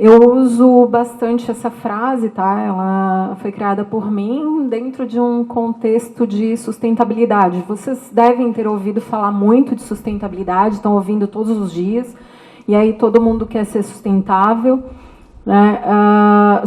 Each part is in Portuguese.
Eu uso bastante essa frase, tá? Ela foi criada por mim dentro de um contexto de sustentabilidade. Vocês devem ter ouvido falar muito de sustentabilidade, estão ouvindo todos os dias, e aí todo mundo quer ser sustentável, né?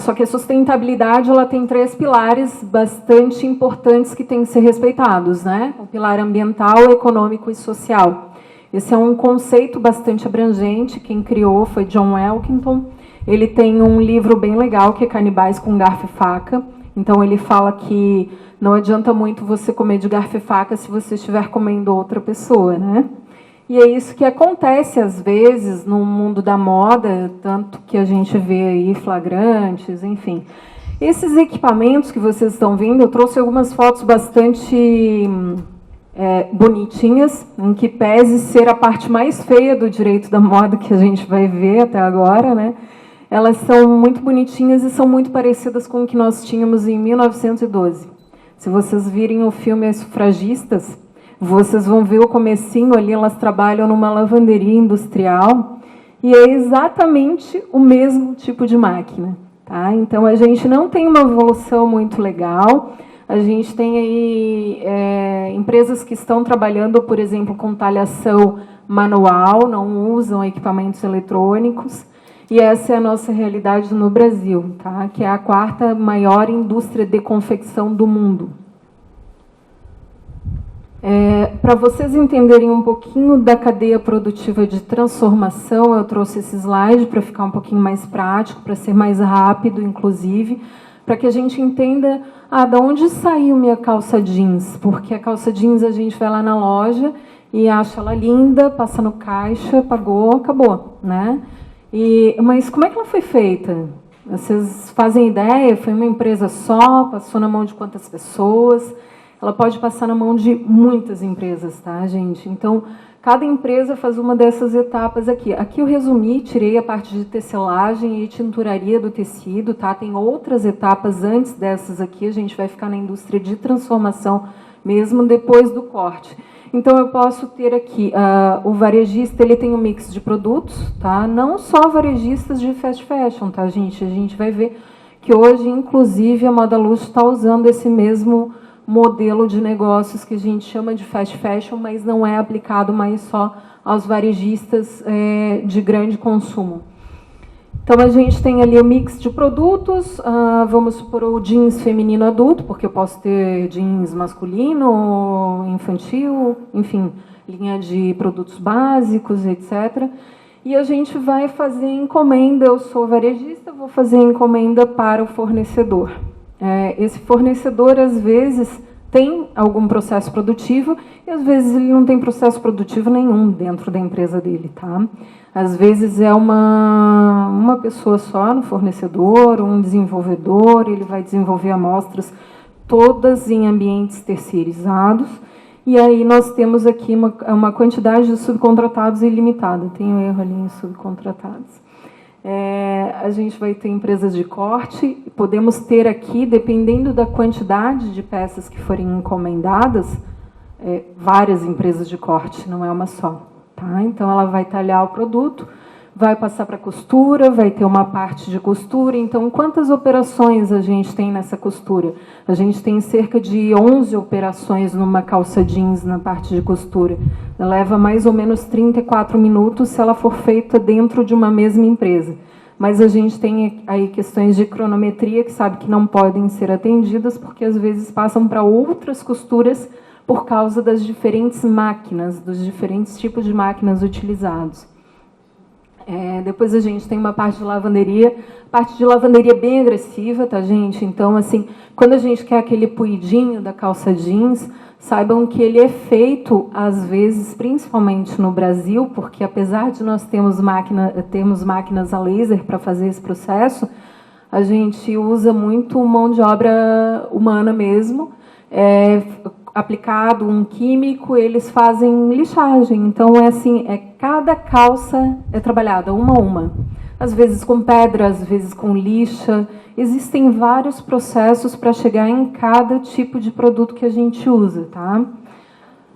Só que a sustentabilidade ela tem 3 pilares bastante importantes que têm que ser respeitados, né? O pilar ambiental, econômico e social. Esse é um conceito bastante abrangente, quem criou foi John Elkington. Ele tem um livro bem legal, que é Canibais com Garfo e Faca. Então, ele fala que não adianta muito você comer de garfo e faca se você estiver comendo outra pessoa, né? E é isso que acontece, às vezes, no mundo da moda, tanto que a gente vê aí flagrantes, enfim. Esses equipamentos que vocês estão vendo, eu trouxe algumas fotos bastante bonitinhas, em que pese ser a parte mais feia do direito da moda que a gente vai ver até agora, né? Elas são muito bonitinhas e são muito parecidas com o que nós tínhamos em 1912. Se vocês virem o filme As Sufragistas, vocês vão ver o comecinho ali, elas trabalham numa lavanderia industrial e é exatamente o mesmo tipo de máquina, tá? Então, a gente não tem uma evolução muito legal. A gente tem aí empresas que estão trabalhando, por exemplo, com talhação manual, não usam equipamentos eletrônicos. E essa é a nossa realidade no Brasil, tá? Que é a 4ª maior indústria de confecção do mundo. Para vocês entenderem um pouquinho da cadeia produtiva de transformação, eu trouxe esse slide para ficar um pouquinho mais prático, para ser mais rápido, inclusive, para que a gente entenda de onde saiu minha calça jeans, porque a calça jeans a gente vai lá na loja e acha ela linda, passa no caixa, pagou, acabou, né? Mas como é que ela foi feita? Vocês fazem ideia? Foi uma empresa só? Passou na mão de quantas pessoas? Ela pode passar na mão de muitas empresas, tá, gente? Então, cada empresa faz uma dessas etapas aqui. Aqui eu resumi, tirei a parte de tecelagem e tinturaria do tecido, tá? Tem outras etapas antes dessas aqui, a gente vai ficar na indústria de transformação, mesmo depois do corte. Então, eu posso ter aqui, o varejista, ele tem um mix de produtos, tá? Não só varejistas de fast fashion, tá, gente? A gente vai ver que hoje, inclusive, a moda luxo está usando esse mesmo modelo de negócios que a gente chama de fast fashion, mas não é aplicado mais só aos varejistas de grande consumo. Então, a gente tem ali o mix de produtos, vamos supor o jeans feminino adulto, porque eu posso ter jeans masculino, infantil, enfim, linha de produtos básicos, etc. E a gente vai fazer encomenda, eu sou varejista, vou fazer encomenda para o fornecedor. Esse fornecedor, às vezes, tem algum processo produtivo e, às vezes, ele não tem processo produtivo nenhum dentro da empresa dele, tá? Às vezes, é uma pessoa só no fornecedor, um desenvolvedor, ele vai desenvolver amostras todas em ambientes terceirizados. E aí nós temos aqui uma quantidade de subcontratados ilimitada. Tem um erro ali em subcontratados. A gente vai ter empresas de corte, podemos ter aqui, dependendo da quantidade de peças que forem encomendadas, várias empresas de corte, não é uma só. Tá? Então, ela vai talhar o produto, vai passar para costura, vai ter uma parte de costura. Então, quantas operações a gente tem nessa costura? A gente tem cerca de 11 operações numa calça jeans na parte de costura. Leva mais ou menos 34 minutos se ela for feita dentro de uma mesma empresa. Mas a gente tem aí questões de cronometria que sabe que não podem ser atendidas porque às vezes passam para outras costuras por causa das diferentes máquinas, dos diferentes tipos de máquinas utilizados. Depois a gente tem uma parte de lavanderia bem agressiva, tá, gente? Então, assim, quando a gente quer aquele puidinho da calça jeans, saibam que ele é feito, às vezes, principalmente no Brasil, porque apesar de nós termos máquinas a laser para fazer esse processo, a gente usa muito mão de obra humana mesmo, aplicado um químico, eles fazem lixagem. Então, cada calça é trabalhada uma a uma. Às vezes com pedra, às vezes com lixa. Existem vários processos para chegar em cada tipo de produto que a gente usa, tá?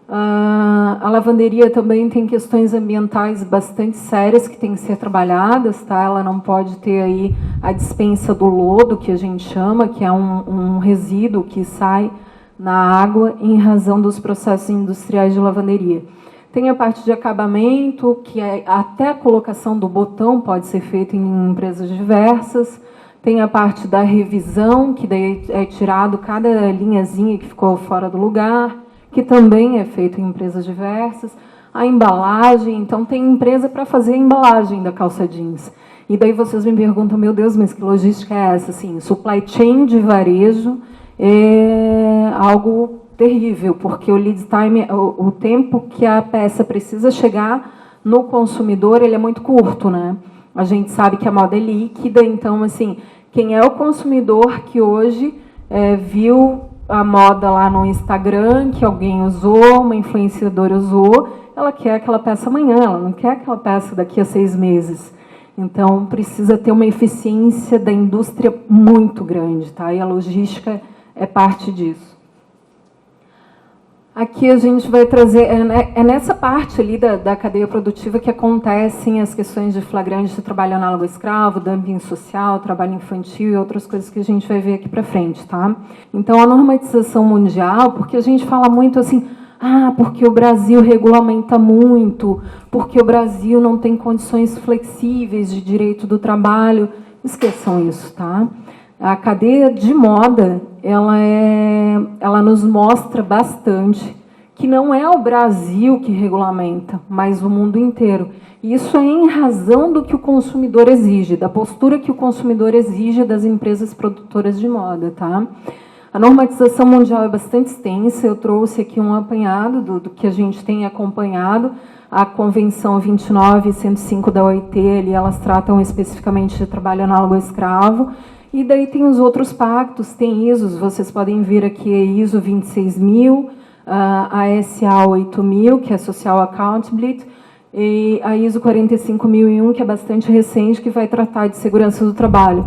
A lavanderia também tem questões ambientais bastante sérias que têm que ser trabalhadas, tá? Ela não pode ter aí a dispensa do lodo, que a gente chama, que é um resíduo que sai na água em razão dos processos industriais de lavanderia. Tem a parte de acabamento, que até a colocação do botão pode ser feita em empresas diversas. Tem a parte da revisão, que daí é tirado cada linhazinha que ficou fora do lugar, que também é feito em empresas diversas. A embalagem, então tem empresa para fazer a embalagem da calça jeans. E daí vocês me perguntam, meu Deus, mas que logística é essa? Assim, supply chain de varejo é algo terrível, porque o lead time, o tempo que a peça precisa chegar no consumidor, ele é muito curto, né? A gente sabe que a moda é líquida, então, assim, quem é o consumidor que hoje viu a moda lá no Instagram, que alguém usou, uma influenciadora usou, ela quer aquela peça amanhã, ela não quer aquela peça daqui a 6 meses. Então, precisa ter uma eficiência da indústria muito grande, tá? E a logística é parte disso. Aqui a gente vai trazer, é nessa parte ali da cadeia produtiva que acontecem as questões de flagrante de trabalho análogo escravo, dumping social, trabalho infantil e outras coisas que a gente vai ver aqui para frente, tá? Então, a normatização mundial, porque a gente fala muito assim, porque o Brasil regulamenta muito, porque o Brasil não tem condições flexíveis de direito do trabalho. Esqueçam isso, tá? A cadeia de moda, ela nos mostra bastante que não é o Brasil que regulamenta, mas o mundo inteiro. E isso é em razão do que o consumidor exige, da postura que o consumidor exige das empresas produtoras de moda, tá? A normatização mundial é bastante extensa, eu trouxe aqui um apanhado do que a gente tem acompanhado. A Convenção 29 e 105 da OIT, ali, elas tratam especificamente de trabalho análogo ao escravo. E daí tem os outros pactos, tem ISOs, vocês podem ver aqui a ISO 26000, a SA 8000, que é Social Accountability, e a ISO 45001, que é bastante recente, que vai tratar de segurança do trabalho.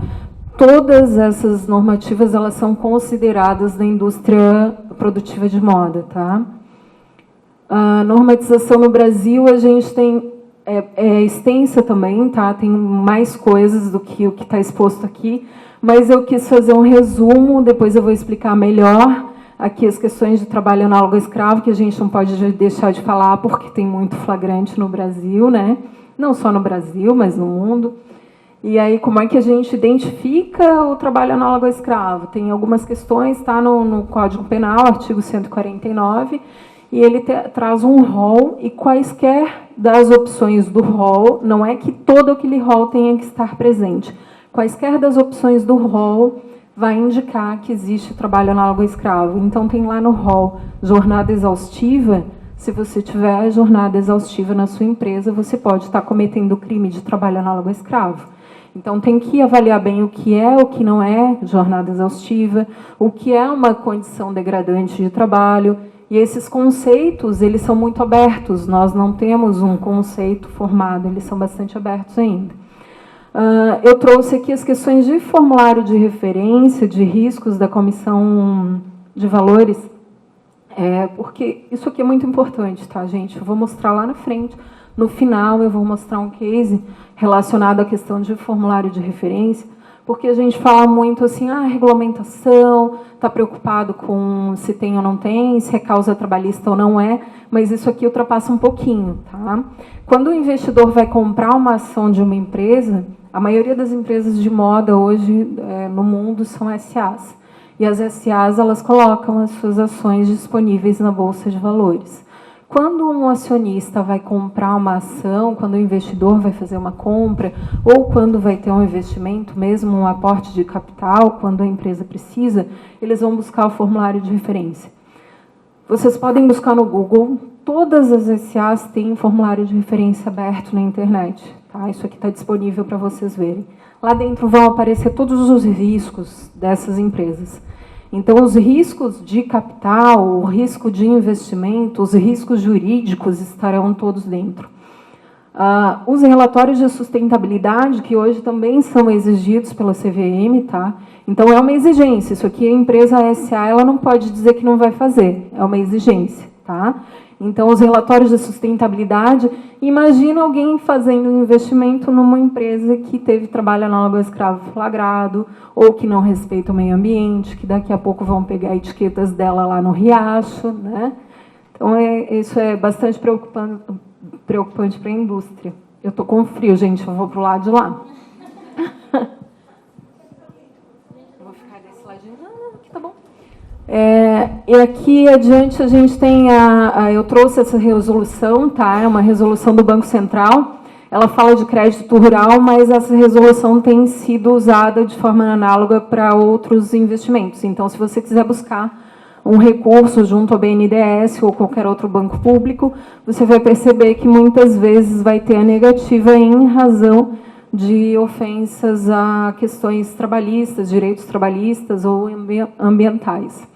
Todas essas normativas, elas são consideradas na indústria produtiva de moda, tá? A normatização no Brasil, a gente tem, é extensa também, tá? Tem mais coisas do que o que está exposto aqui, mas eu quis fazer um resumo, depois eu vou explicar melhor aqui as questões de trabalho análogo ao escravo, que a gente não pode deixar de falar, porque tem muito flagrante no Brasil, né? Não só no Brasil, mas no mundo. E aí, como é que a gente identifica o trabalho análogo ao escravo? Tem algumas questões, tá, no Código Penal, artigo 149, e ele traz um rol, e quaisquer das opções do rol, não é que todo aquele rol tenha que estar presente, quaisquer das opções do rol vai indicar que existe trabalho análogo ao escravo. Então, tem lá no rol jornada exaustiva. Se você tiver jornada exaustiva na sua empresa, você pode estar cometendo crime de trabalho análogo ao escravo. Então, tem que avaliar bem o que é, o que não é jornada exaustiva, o que é uma condição degradante de trabalho. E esses conceitos, eles são muito abertos. Nós não temos um conceito formado, eles são bastante abertos ainda. Eu trouxe aqui as questões de formulário de referência, de riscos da Comissão de Valores, porque isso aqui é muito importante, tá, gente? Eu vou mostrar lá na frente. No final, eu vou mostrar um case relacionado à questão de formulário de referência, porque a gente fala muito assim, regulamentação, está preocupado com se tem ou não tem, se é causa trabalhista ou não é, mas isso aqui ultrapassa um pouquinho, tá? Quando o investidor vai comprar uma ação de uma empresa, a maioria das empresas de moda hoje no mundo são SAs. E as SAs, elas colocam as suas ações disponíveis na Bolsa de Valores. Quando um acionista vai comprar uma ação, quando o investidor vai fazer uma compra, ou quando vai ter um investimento, mesmo um aporte de capital, quando a empresa precisa, eles vão buscar o formulário de referência. Vocês podem buscar no Google, todas as SAs têm um formulário de referência aberto na internet. Tá? Isso aqui está disponível para vocês verem. Lá dentro vão aparecer todos os riscos dessas empresas. Então, os riscos de capital, o risco de investimento, os riscos jurídicos estarão todos dentro. Os relatórios de sustentabilidade, que hoje também são exigidos pela CVM, tá? Então, é uma exigência. Isso aqui, a empresa SA, ela não pode dizer que não vai fazer. É uma exigência, tá? Então, os relatórios de sustentabilidade, imagina alguém fazendo um investimento numa empresa que teve trabalho análogo ao escravo flagrado, ou que não respeita o meio ambiente, que daqui a pouco vão pegar etiquetas dela lá no riacho, né? Então, isso é bastante preocupante para a indústria. Eu estou com frio, gente, eu vou para o lado de lá. Vou ficar desse ladinho. Não, aqui tá bom. E aqui adiante a gente tem eu trouxe essa resolução, tá? É uma resolução do Banco Central. Ela fala de crédito rural, mas essa resolução tem sido usada de forma análoga para outros investimentos. Então, se você quiser buscar um recurso junto ao BNDES ou qualquer outro banco público, você vai perceber que muitas vezes vai ter a negativa em razão de ofensas a questões trabalhistas, direitos trabalhistas ou ambientais.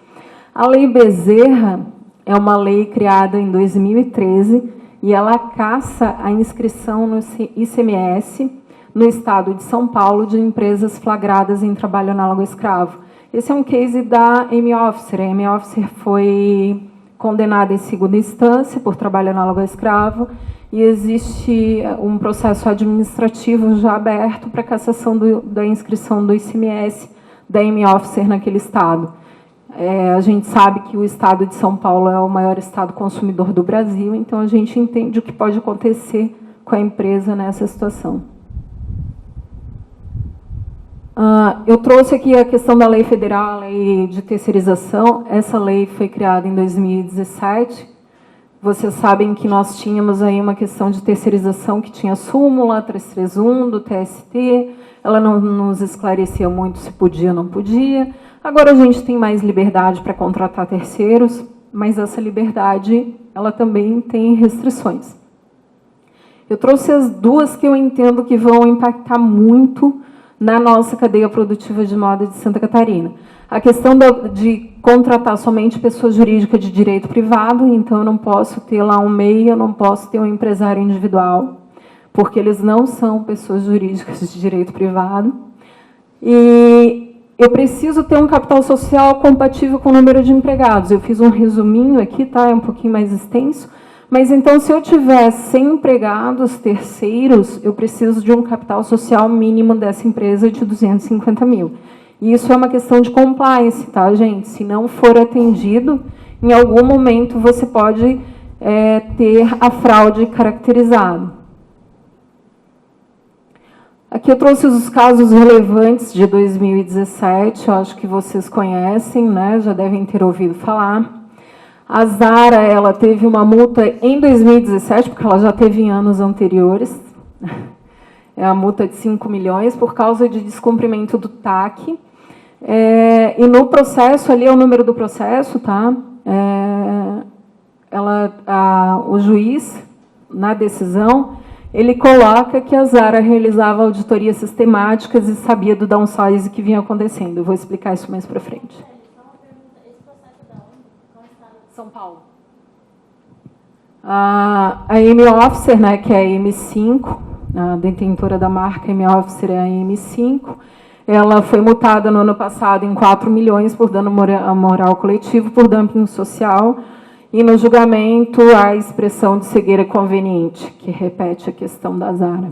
A Lei Bezerra é uma lei criada em 2013 e ela caça a inscrição no ICMS no estado de São Paulo de empresas flagradas em trabalho análogo ao escravo. Esse é um case da Amy Officer. A Amy Officer foi condenada em segunda instância por trabalho análogo ao escravo e existe um processo administrativo já aberto para cassação da inscrição do ICMS da Amy Officer naquele estado. A gente sabe que o estado de São Paulo é o maior estado consumidor do Brasil, então a gente entende o que pode acontecer com a empresa nessa situação. Eu trouxe aqui a questão da lei federal, a lei de terceirização. Essa lei foi criada em 2017. Vocês sabem que nós tínhamos aí uma questão de terceirização que tinha súmula 331 do TST. Ela não nos esclarecia muito se podia ou não podia. Agora a gente tem mais liberdade para contratar terceiros, mas essa liberdade ela também tem restrições. Eu trouxe as duas que eu entendo que vão impactar muito na nossa cadeia produtiva de moda de Santa Catarina. A questão de contratar somente pessoa jurídica de direito privado, então eu não posso ter lá um MEI, eu não posso ter um empresário individual, porque eles não são pessoas jurídicas de direito privado. E eu preciso ter um capital social compatível com o número de empregados. Eu fiz um resuminho aqui, tá? É um pouquinho mais extenso. Mas, então, se eu tiver 100 empregados terceiros, eu preciso de um capital social mínimo dessa empresa de 250 mil. E isso é uma questão de compliance, tá, gente? Se não for atendido, em algum momento você pode ter a fraude caracterizada. Aqui eu trouxe os casos relevantes de 2017, eu acho que vocês conhecem, né? Já devem ter ouvido falar. A Zara, ela teve uma multa em 2017, porque ela já teve em anos anteriores, é a multa de 5 milhões por causa de descumprimento do TAC. E no processo, ali é o número do processo, tá? O juiz, na decisão, ele coloca que a Zara realizava auditorias sistemáticas e sabia do downsize que vinha acontecendo. Eu vou explicar isso mais para frente. São Paulo. A Amy Officer, né, que é a M5, a detentora da marca Amy Officer é a M5, ela foi multada no ano passado em 4 milhões por dano moral coletivo, por dumping social, e no julgamento a expressão de cegueira conveniente, que repete a questão da Zara.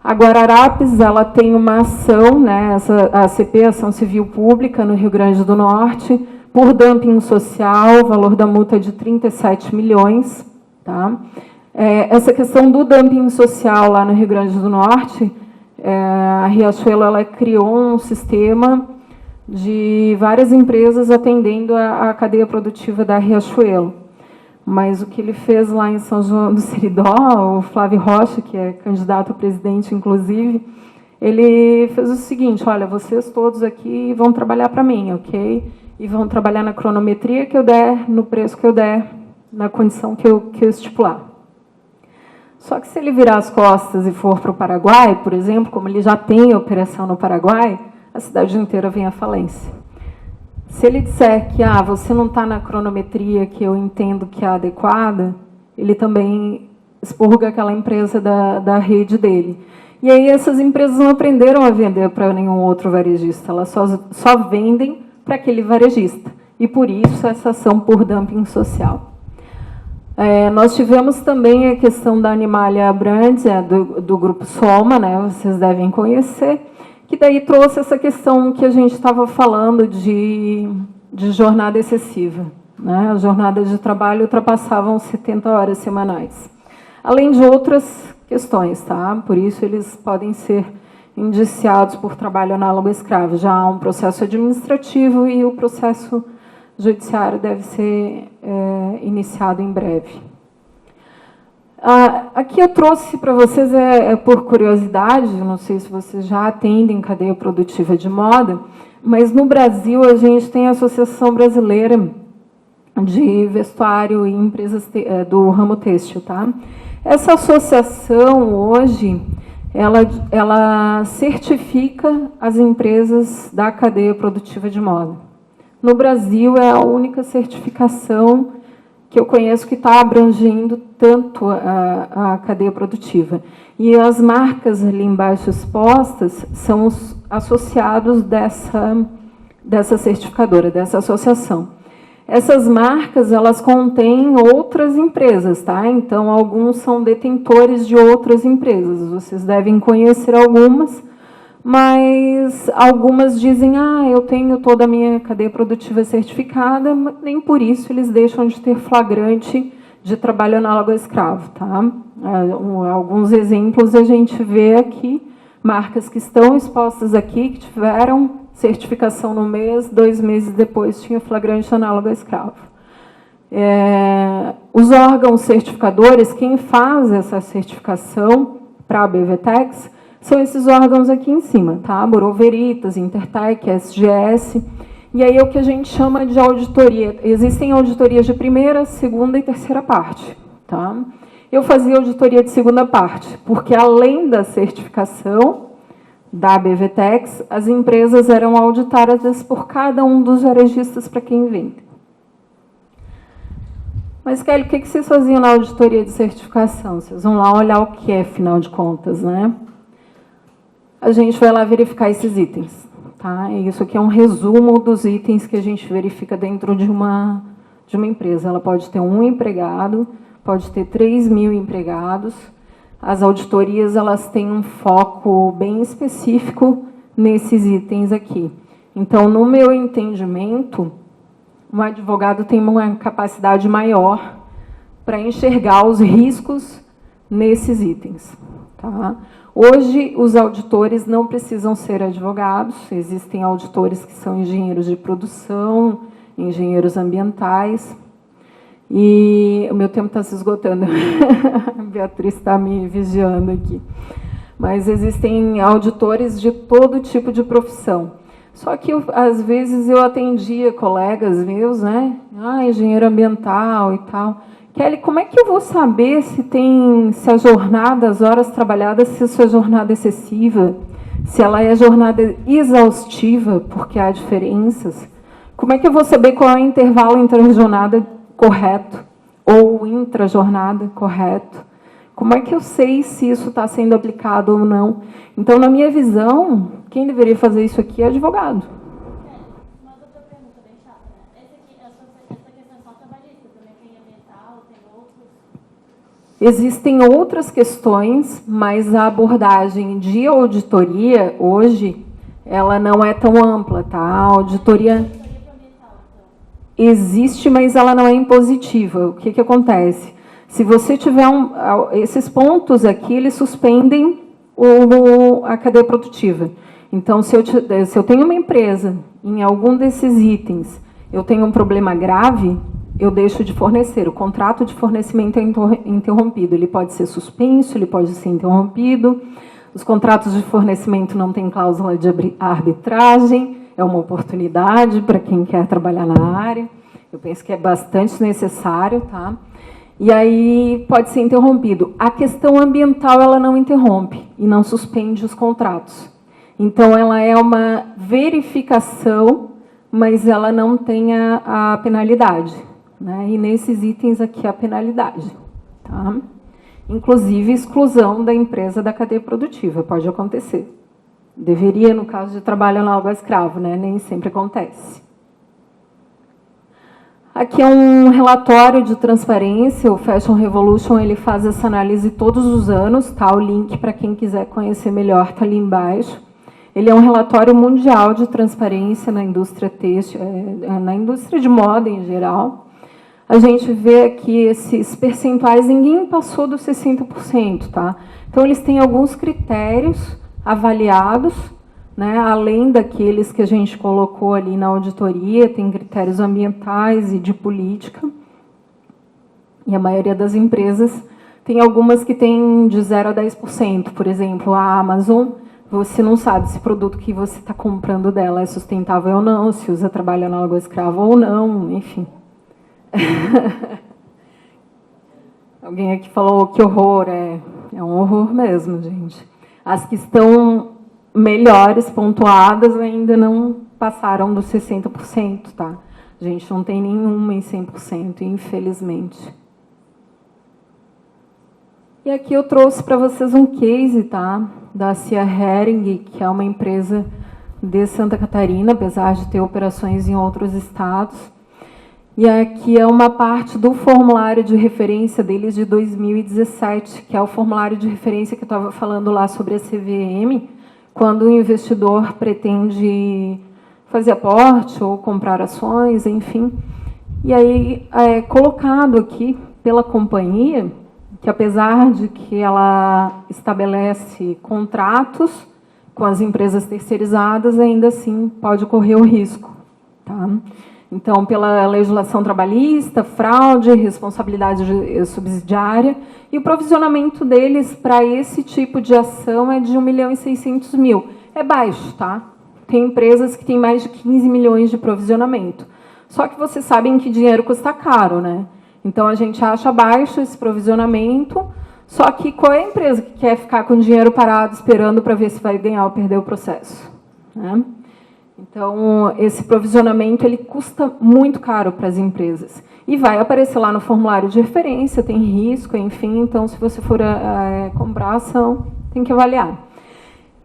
A Guararapes, ela tem uma ação, né, a ACP, Ação Civil Pública, no Rio Grande do Norte, por dumping social, o valor da multa é de 37 milhões. Tá? Essa questão do dumping social lá no Rio Grande do Norte, a Riachuelo ela criou um sistema de várias empresas atendendo a cadeia produtiva da Riachuelo. Mas o que ele fez lá em São João do Seridó, o Flávio Rocha, que é candidato a presidente, inclusive, ele fez o seguinte: olha, vocês todos aqui vão trabalhar para mim, ok? E vão trabalhar na cronometria que eu der, no preço que eu der, na condição que eu estipular. Só que se ele virar as costas e for para o Paraguai, por exemplo, como ele já tem operação no Paraguai, a cidade inteira vem à falência. Se ele disser que você não está na cronometria que eu entendo que é adequada, ele também expurga aquela empresa da rede dele. E aí essas empresas não aprenderam a vender para nenhum outro varejista, elas só vendem para aquele varejista. E por isso essa ação por dumping social. Nós tivemos também a questão da Animalia Brands, do grupo Soma, né, vocês devem conhecer, que daí trouxe essa questão que a gente estava falando de jornada excessiva. Né? As jornadas de trabalho ultrapassavam 70 horas semanais. Além de outras questões, tá? Por isso eles podem ser indiciados por trabalho análogo escravo. Já há um processo administrativo e o processo judiciário deve ser iniciado em breve. Aqui eu trouxe para vocês, por curiosidade, não sei se vocês já atendem cadeia produtiva de moda, mas no Brasil a gente tem a Associação Brasileira de Vestuário e Empresas do ramo têxtil. Tá? Essa associação, hoje, ela certifica as empresas da cadeia produtiva de moda. No Brasil, é a única certificação que eu conheço que está abrangendo tanto a cadeia produtiva. E as marcas ali embaixo expostas são os associados dessa certificadora, dessa associação. Essas marcas, elas contêm outras empresas, tá? Então, alguns são detentores de outras empresas. Vocês devem conhecer algumas, mas algumas dizem, eu tenho toda a minha cadeia produtiva certificada, mas nem por isso eles deixam de ter flagrante de trabalho análogo a escravo, tá? Alguns exemplos a gente vê aqui, marcas que estão expostas aqui, que tiveram certificação no mês, 2 meses depois tinha flagrante análogo a escravo. Os órgãos certificadores, quem faz essa certificação para a BVTEX, são esses órgãos aqui em cima, tá? Bureau Veritas, Intertec, SGS, e aí é o que a gente chama de auditoria. Existem auditorias de primeira, segunda e terceira parte, tá? Eu fazia auditoria de segunda parte, porque além da certificação da BVTEX, as empresas eram auditadas por cada um dos varejistas para quem vende. Mas, Kelly, o que vocês faziam na auditoria de certificação? Vocês vão lá olhar o que é, afinal de contas, né? A gente vai lá verificar esses itens. Tá? Isso aqui é um resumo dos itens que a gente verifica dentro de uma empresa. Ela pode ter 1 empregado, pode ter 3.000 empregados. As auditorias, elas têm um foco bem específico nesses itens aqui. Então, no meu entendimento, um advogado tem uma capacidade maior para enxergar os riscos nesses itens. Tá? Hoje, os auditores não precisam ser advogados, existem auditores que são engenheiros de produção, engenheiros ambientais, e o meu tempo está se esgotando, a Beatriz está me vigiando aqui. Mas existem auditores de todo tipo de profissão. Só que, às vezes, eu atendia colegas meus, né? Engenheiro ambiental e tal. Kelly, como é que eu vou saber se a jornada, as horas trabalhadas, se isso é jornada excessiva, se ela é jornada exaustiva, porque há diferenças? Como é que eu vou saber qual é o intervalo entre a jornada correto ou intra-jornada correto? Como é que eu sei se isso está sendo aplicado ou não? Então, na minha visão, quem deveria fazer isso aqui é advogado. Uma outra pergunta bem chata, né? Essa questão é só trabalhista, também tem ambiental, tem outros? Existem outras questões, mas a abordagem de auditoria, hoje, ela não é tão ampla, tá? A auditoria existe, mas ela não é impositiva. O que acontece? Se você tiver esses pontos aqui, eles suspendem a cadeia produtiva. Então, se eu tenho uma empresa, em algum desses itens, eu tenho um problema grave, eu deixo de fornecer. O contrato de fornecimento é interrompido. Ele pode ser suspenso, ele pode ser interrompido. Os contratos de fornecimento não têm cláusula de arbitragem, é uma oportunidade para quem quer trabalhar na área. Eu penso que é bastante necessário, tá? E aí pode ser interrompido. A questão ambiental, ela não interrompe e não suspende os contratos. Então, ela é uma verificação, mas ela não tem a penalidade. Né? E nesses itens aqui, a penalidade. Tá? Inclusive, exclusão da empresa da cadeia produtiva, pode acontecer. Deveria, no caso de trabalho análogo a escravo, né? Nem sempre acontece. Aqui é um relatório de transparência, o Fashion Revolution ele faz essa análise todos os anos, tá? O link para quem quiser conhecer melhor está ali embaixo. Ele é um relatório mundial de transparência na indústria têxtil, na indústria de moda em geral. A gente vê aqui esses percentuais, ninguém passou dos 60%, tá? Então, eles têm alguns critérios avaliados, né, além daqueles que a gente colocou ali na auditoria, tem critérios ambientais e de política. E a maioria das empresas tem algumas que tem de 0 a 10%. Por exemplo, a Amazon, você não sabe se o produto que você está comprando dela é sustentável ou não, se usa trabalho análogo escravo ou não, enfim. Alguém aqui falou que horror, é um horror mesmo, gente. As que estão melhores, pontuadas, ainda não passaram dos 60%, tá? A gente não tem nenhuma em 100%, infelizmente. E aqui eu trouxe para vocês um case, tá? Da Cia Hering, que é uma empresa de Santa Catarina, apesar de ter operações em outros estados. E aqui é uma parte do formulário de referência deles de 2017, que é o formulário de referência que eu estava falando lá sobre a CVM, quando o investidor pretende fazer aporte ou comprar ações, enfim. E aí é colocado aqui pela companhia que, apesar de que ela estabelece contratos com as empresas terceirizadas, ainda assim pode correr o risco, tá? Então, pela legislação trabalhista, fraude, responsabilidade subsidiária, e o provisionamento deles para esse tipo de ação é de 1.600.000. É baixo, tá? Tem empresas que têm mais de 15 milhões de provisionamento. Só que vocês sabem que dinheiro custa caro, né? Então, a gente acha baixo esse provisionamento, só que qual é a empresa que quer ficar com dinheiro parado esperando para ver se vai ganhar ou perder o processo, né? Então, esse provisionamento ele custa muito caro para as empresas. E vai aparecer lá no formulário de referência, tem risco, enfim. Então, se você for comprar ação, tem que avaliar.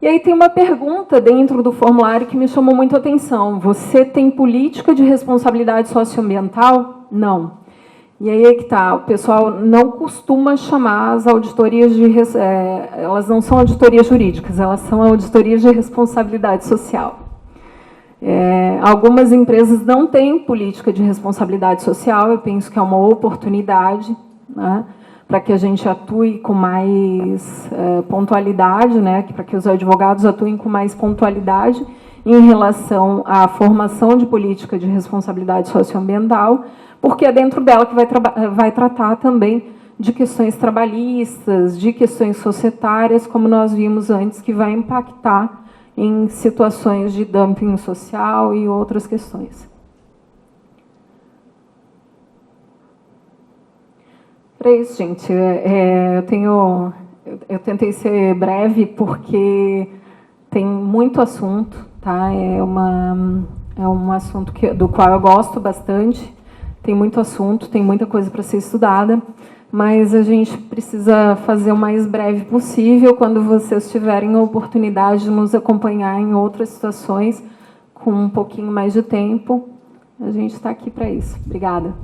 E aí tem uma pergunta dentro do formulário que me chamou muito a atenção. Você tem política de responsabilidade socioambiental? Não. E aí é que está, o pessoal não costuma chamar as auditorias de... elas não são auditorias jurídicas, elas são auditorias de responsabilidade social. Algumas empresas não têm política de responsabilidade social, eu penso que é uma oportunidade, né, para que a gente atue com mais pontualidade, né, para que os advogados atuem com mais pontualidade em relação à formação de política de responsabilidade socioambiental, porque é dentro dela que vai tratar também de questões trabalhistas, de questões societárias, como nós vimos antes, que vai impactar em situações de dumping social e outras questões. Para isso, gente, eu tentei ser breve porque tem muito assunto, tá? É um assunto do qual eu gosto bastante, tem muito assunto, tem muita coisa para ser estudada, mas a gente precisa fazer o mais breve possível quando vocês tiverem a oportunidade de nos acompanhar em outras situações com um pouquinho mais de tempo. A gente está aqui para isso. Obrigada.